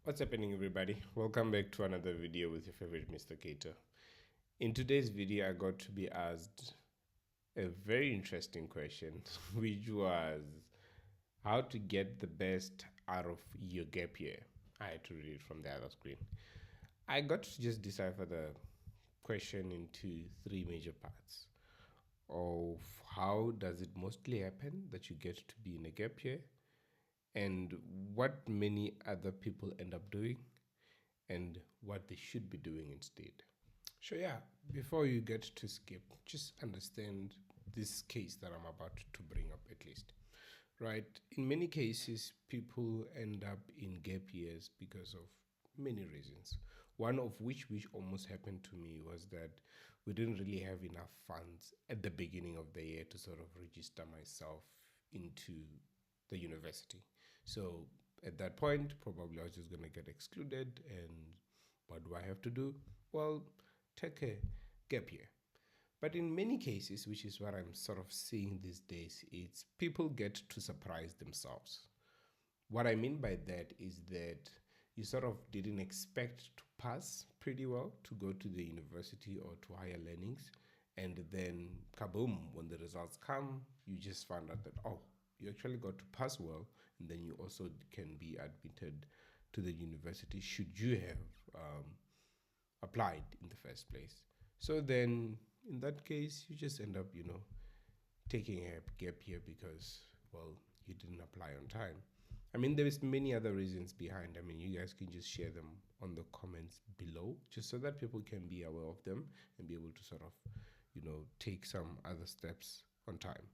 What's happening, everybody? Welcome back to another video with your favorite Mr. Cater. In today's video, I got to be asked a very interesting question, which was how to get the best out of your gap year. I had to read it from the other screen. I got to just decipher the question into three major parts of how does it mostly happen that you get to be in a gap year, and what many other people end up doing, and what they should be doing instead. So, yeah, before you get to skip, just understand this case that I'm about to bring up at least. Right? In many cases, people end up in gap years because of many reasons. One of which almost happened to me was that we didn't really have enough funds at the beginning of the year to sort of register myself into the university. So at that point, probably I was just going to get excluded. And what do I have to do? Well, take a gap year. But in many cases, which is what I'm sort of seeing these days, it's people get to surprise themselves. What I mean by that is that you sort of didn't expect to pass pretty well to go to the university or to higher learnings. And then, kaboom, when the results come, you just found out that, oh, you actually got to pass well. And then you also can be admitted to the university should you have applied in the first place. So then, in that case, you just end up, taking a gap year because, well, you didn't apply on time. I mean, there's many other reasons behind. I mean, you guys can just share them on the comments below, just so that people can be aware of them and be able to sort of, take some other steps on time.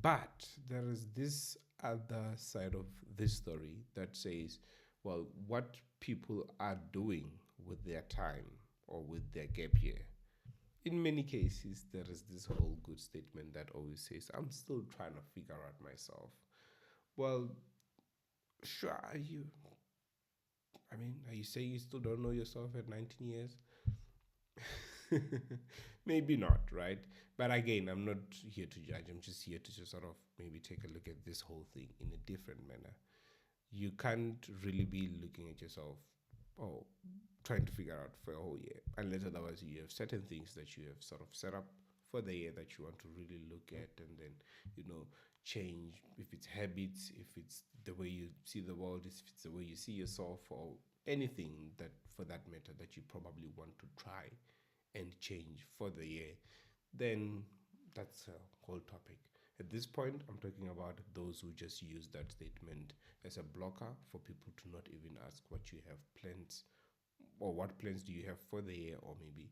But there is this other side of this story that says, well, what people are doing with their time or with their gap year. In many cases, there is this whole good statement that always says, I'm still trying to figure out myself. Well, sure, are you? I mean, are you saying you still don't know yourself at 19 years? Maybe not, right? But again, I'm not here to judge. I'm just here to just sort of maybe take a look at this whole thing in a different manner. You can't really be looking at yourself, oh, trying to figure out for a whole year, unless otherwise you have certain things that you have sort of set up for the year that you want to really look at, and then change, if it's habits, if it's the way you see the world, if it's the way you see yourself, or anything that for that matter that you probably want to try and change for the year, then that's a whole topic. At this point, I'm talking about those who just use that statement as a blocker for people to not even ask what you have plans, or what plans do you have for the year, or maybe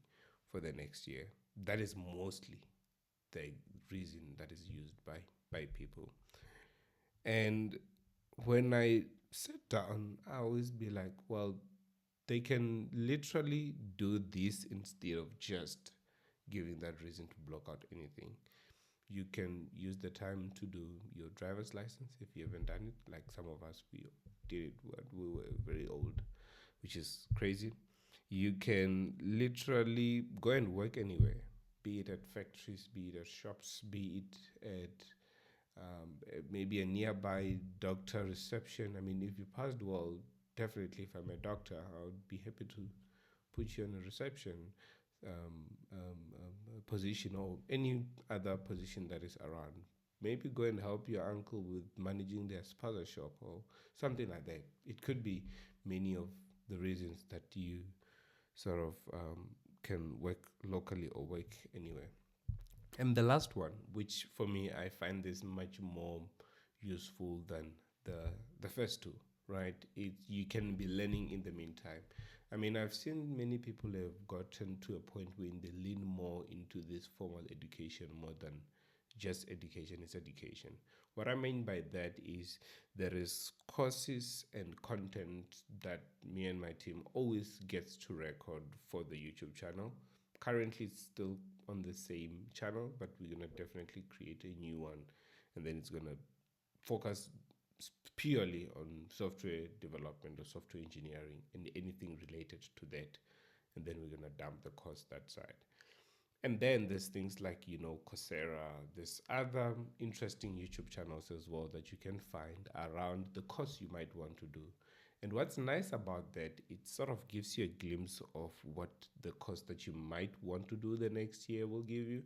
for the next year. That is mostly the reason that is used by people. And when I sit down, I always be like, well, they can literally do this instead of just giving that reason to block out anything. You can use the time to do your driver's license if you haven't done it. Like some of us, we did it when we were very old, which is crazy. You can literally go and work anywhere, be it at factories, be it at shops, be it at maybe a nearby doctor reception. I mean, if you passed well, definitely, if I'm a doctor, I would be happy to put you in a reception position, or any other position that is around. Maybe go and help your uncle with managing their spaza shop or something like that. It could be many of the reasons that you sort of can work locally or work anywhere. And the last one, which for me, I find this much more useful than the first two, right? You can be learning in the meantime. I mean, I've seen many people have gotten to a point where they lean more into this formal education more than just education is education. What I mean by that is there is courses and content that me and my team always gets to record for the YouTube channel. Currently, it's still on the same channel, but we're going to definitely create a new one, and then it's going to focus purely on software development or software engineering and anything related to that. And then we're going to dump the course that side. And then there's things like, Coursera, there's other interesting YouTube channels as well that you can find around the course you might want to do. And what's nice about that, it sort of gives you a glimpse of what the course that you might want to do the next year will give you.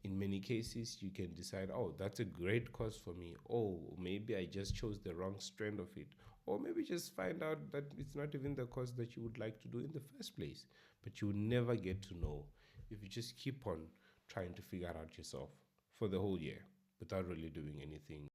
In many cases, you can decide, oh, that's a great course for me. Oh, maybe I just chose the wrong strand of it. Or maybe just find out that it's not even the course that you would like to do in the first place. But you will never get to know if you just keep on trying to figure out yourself for the whole year without really doing anything.